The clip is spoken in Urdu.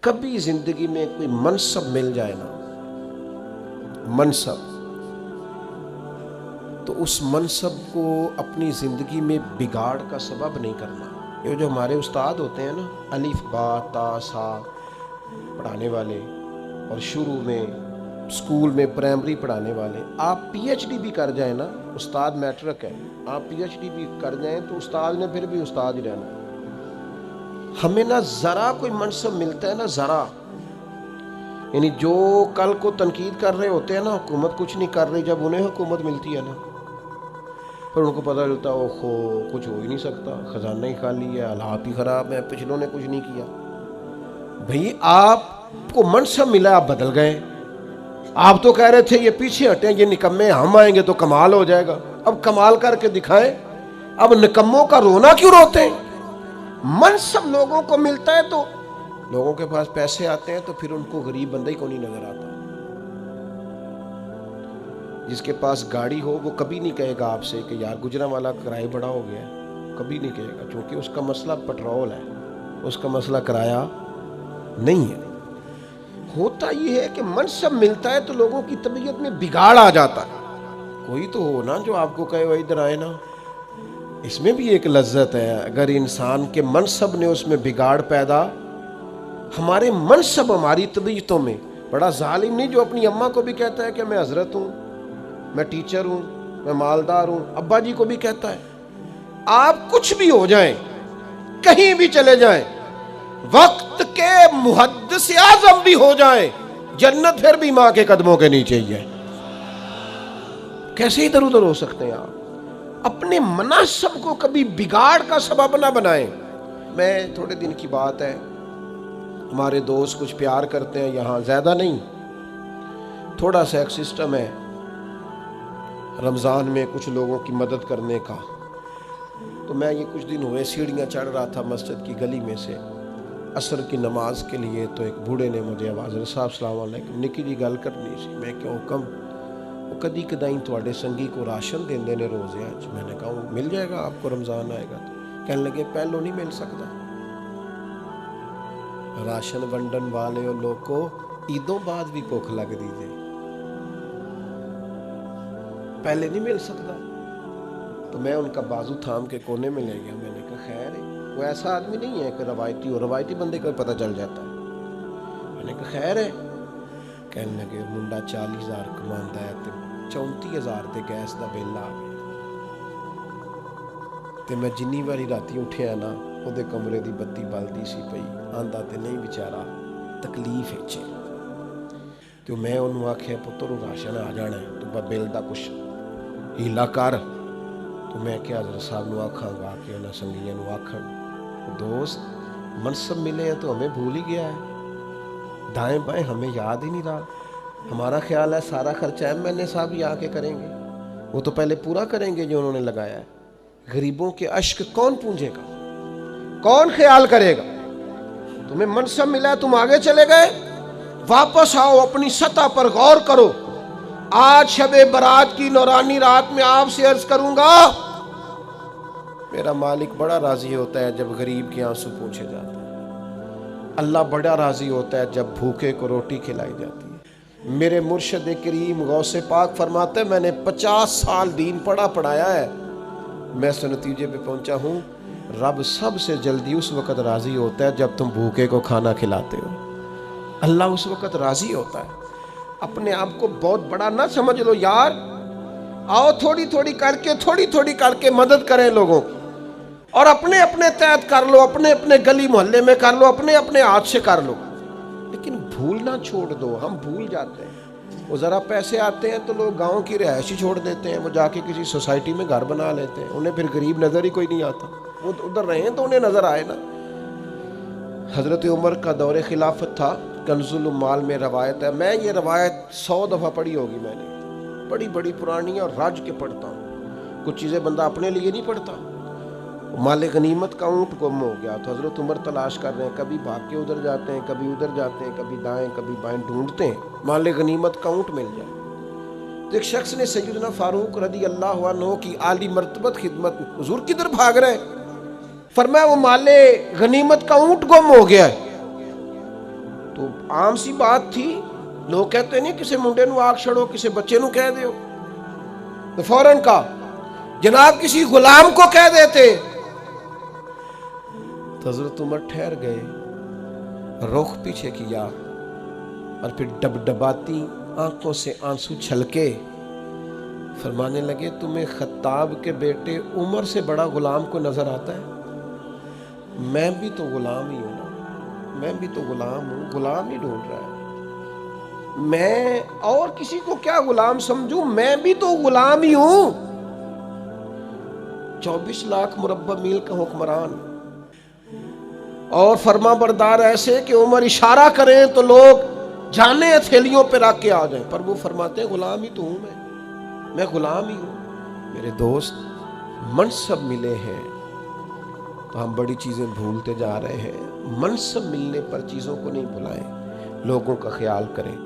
کبھی زندگی میں کوئی منصب مل جائے نا، منصب، تو اس منصب کو اپنی زندگی میں بگاڑ کا سبب نہیں کرنا۔ یہ جو ہمارے استاد ہوتے ہیں نا، الف با تا سا پڑھانے والے، اور شروع میں اسکول میں پرائمری پڑھانے والے، آپ پی ایچ ڈی بھی کر جائیں نا، استاد میٹرک ہے، آپ پی ایچ ڈی بھی کر جائیں تو استاد نے پھر بھی استاد ہی رہنا۔ ہمیں نہ ذرا کوئی منصب ملتا ہے نا، ذرا، یعنی جو کل کو تنقید کر رہے ہوتے ہیں نا، حکومت کچھ نہیں کر رہی، جب انہیں حکومت ملتی ہے نا، پھر ان کو پتہ چلتا ہے اوہو کچھ ہو ہی نہیں سکتا، خزانہ ہی خالی ہے، حالات ہی خراب ہیں، پچھلوں نے کچھ نہیں کیا۔ بھئی آپ کو منصب ملا، آپ بدل گئے۔ آپ تو کہہ رہے تھے یہ پیچھے ہٹیں، یہ نکمے، ہم آئیں گے تو کمال ہو جائے گا۔ اب کمال کر کے دکھائیں۔ اب نکموں کا رونا کیوں روتے ہیں؟ منصب لوگوں کو ملتا ہے تو لوگوں کے پاس پیسے آتے ہیں تو پھر ان کو غریب بندہ ہی کو نہیں نظر آتا۔ جس کے پاس گاڑی ہو وہ کبھی نہیں کہے گا آپ سے کہ یار گجرانوالہ کرایہ بڑا ہو گیا ہے، کبھی نہیں کہے گا، چونکہ اس کا مسئلہ پٹرول ہے، اس کا مسئلہ کرایہ نہیں ہے۔ ہوتا یہ ہے کہ منصب ملتا ہے تو لوگوں کی طبیعت میں بگاڑ آ جاتا ہے۔ کوئی تو ہو نا جو آپ کو کہے وہ ادھر آئے نا، اس میں بھی ایک لذت ہے۔ اگر انسان کے منصب نے اس میں بگاڑ پیدا، ہمارے منصب ہماری طبیعتوں میں، بڑا ظالم نہیں جو اپنی اماں کو بھی کہتا ہے کہ میں حضرت ہوں، میں ٹیچر ہوں، میں مالدار ہوں، ابا جی کو بھی کہتا ہے۔ آپ کچھ بھی ہو جائیں، کہیں بھی چلے جائیں، وقت کے محدث اعظم بھی ہو جائیں، جنت پھر بھی ماں کے قدموں کے نیچے ہی ہے۔ کیسے ادھر ادھر ہو سکتے ہیں آپ؟ اپنے مناسب کو کبھی بگاڑ کا سبب نہ بنائیں۔ میں تھوڑے دن کی بات ہے، ہمارے دوست کچھ پیار کرتے ہیں یہاں، زیادہ نہیں، تھوڑا سا ایک سسٹم ہے رمضان میں کچھ لوگوں کی مدد کرنے کا۔ تو میں یہ کچھ دن ہوئے سیڑھیاں چڑھ رہا تھا مسجد کی گلی میں سے عصر کی نماز کے لیے، تو ایک بوڑھے نے مجھے آواز دی، صاحب السلام علیکم، نکی جی گل کرنی سی۔ میں کیا حکم؟ وہ کدی کدائیں تواڈے سنگی کو راشن دیندے نے روزے اچ۔ میں نے کہا وہ مل جائے گا آپ کو، رمضان آئے گا تو۔ کہنے لگے پہلو نہیں مل سکتا، راشن ونڈن والے اور لوگ کو عیدوں بعد بھی بھوک لگ دیجیے، پہلے نہیں مل سکتا۔ تو میں ان کا بازو تھام کے کونے میں لے گیا، میں نے کہا خیر ہے، وہ ایسا آدمی نہیں ہے کہ روایتی ہو، روایتی بندے کو پتہ چل جاتا ہے۔ میں نے کہا خیر ہے۔ کہنے لگے منڈا 40,000 کماندا ہے تے 34,000 تے گیس دا بل آ گیا، تے میں جنی واری راتی اٹھیا نا او دے کمرے دی بتی بلدی سی پئی، آندا تے نہیں بیچارہ تکلیف وچ۔ تو میں انہوں آکھیا پتر راشن آ جانا ہے تو بل دا کچھ ہیلا کر۔ تو میں کیا حضرت صاحب نو آکھاں گا کہ انہاں سنگیاں نو آکھن دوست منصب ملے ہیں تو ہمیں بھول ہی گیا ہے، دائیں بائیں ہمیں یاد ہی نہیں رہا۔ ہمارا خیال ہے سارا خرچہ ایم این اے صاحب ہی آ کے کریں گے، وہ تو پہلے پورا کریں گے جو انہوں نے لگایا ہے۔ غریبوں کے اشک کون پونجے گا، کون خیال کرے گا؟ تمہیں منصب ملا ہے، تم آگے چلے گئے، واپس آؤ، اپنی سطح پر غور کرو۔ آج شب برات کی نورانی رات میں آپ سے عرض کروں گا، میرا مالک بڑا راضی ہوتا ہے جب غریب کے آنسو پوچھے جاتے ہیں، اللہ بڑا راضی ہوتا ہے جب بھوکے کو روٹی کھلائی جاتی ہے۔ میرے مرشد کریم غوث پاک فرماتے ہیں میں نے 50 سال دین پڑھایا ہے، میں اس نتیجے پہ پہنچا ہوں رب سب سے جلدی اس وقت راضی ہوتا ہے جب تم بھوکے کو کھانا کھلاتے ہو، اللہ اس وقت راضی ہوتا ہے۔ اپنے آپ کو بہت بڑا نہ سمجھ لو یار، آؤ تھوڑی تھوڑی کر کے مدد کریں لوگوں کی، اور اپنے اپنے تحت کر لو، اپنے اپنے گلی محلے میں کر لو، اپنے اپنے ہاتھ سے کر لو، لیکن بھولنا چھوڑ دو۔ ہم بھول جاتے ہیں، وہ ذرا پیسے آتے ہیں تو لوگ گاؤں کی رہائشی چھوڑ دیتے ہیں، وہ جا کے کسی سوسائٹی میں گھر بنا لیتے ہیں، انہیں پھر غریب نظر ہی کوئی نہیں آتا، وہ ادھر رہے ہیں تو انہیں نظر آئے نا۔ حضرت عمر کا دور خلافت تھا، کنز العمال میں روایت ہے، میں یہ روایت 100 دفعہ پڑھی ہوگی، میں نے بڑی بڑی پرانی اور راج کے پڑھتا ہوں، کچھ چیزیں بندہ اپنے لیے نہیں پڑھتا۔ مال غنیمت کا اونٹ گم ہو گیا تو حضرت عمر تلاش کر رہے ہیں، کبھی بھاگ کے ادھر جاتے ہیں، کبھی ادھر جاتے ہیں، کبھی دائیں کبھی بائیں، ڈھونڈتے ہیں مال غنیمت کا اونٹ مل جائے۔ تو ایک شخص نے سیدنا فاروق رضی اللہ عنہ کی عالی مرتبت خدمت، حضور کدھر بھاگ رہے ہیں؟ فرمایا وہ مال غنیمت کا اونٹ گم ہو گیا ہے۔ تو عام سی بات تھی. لوگ کہتے نہیں کسی منڈے نو آگ چھڑو, کسی بچے نو کہہ دیو, تو فوراً کہا. جناب کسی غلام کو کہہ دیتے. تو حضرت عمر ٹھہر گئے, رخ پیچھے کیا, اور پھر ڈبڈباتی آنکھوں سے آنسو چھلکے فرمانے لگے, تمہیں خطاب کے بیٹے عمر سے بڑا غلام کو نظر آتا ہے؟ میں بھی تو غلام ہی ہوں نا, میں بھی تو غلام ہوں, غلام ہی ڈھونڈ رہا ہے. میں اور کسی کو کیا غلام سمجھوں, میں بھی تو غلام ہی ہوں. 24 لاکھ مربع میل کا حکمران اور فرما بردار ایسے کہ عمر اشارہ کریں تو لوگ جانے ہتھیلیوں پہ رکھ کے آ جائیں, پر وہ فرماتے ہیں غلام ہی تو ہوں, میں غلام ہی ہوں. میرے دوست, منصب ملے ہیں تو ہم بڑی چیزیں بھولتے جا رہے ہیں. منصب ملنے پر چیزوں کو نہیں بھلائیں, لوگوں کا خیال کریں.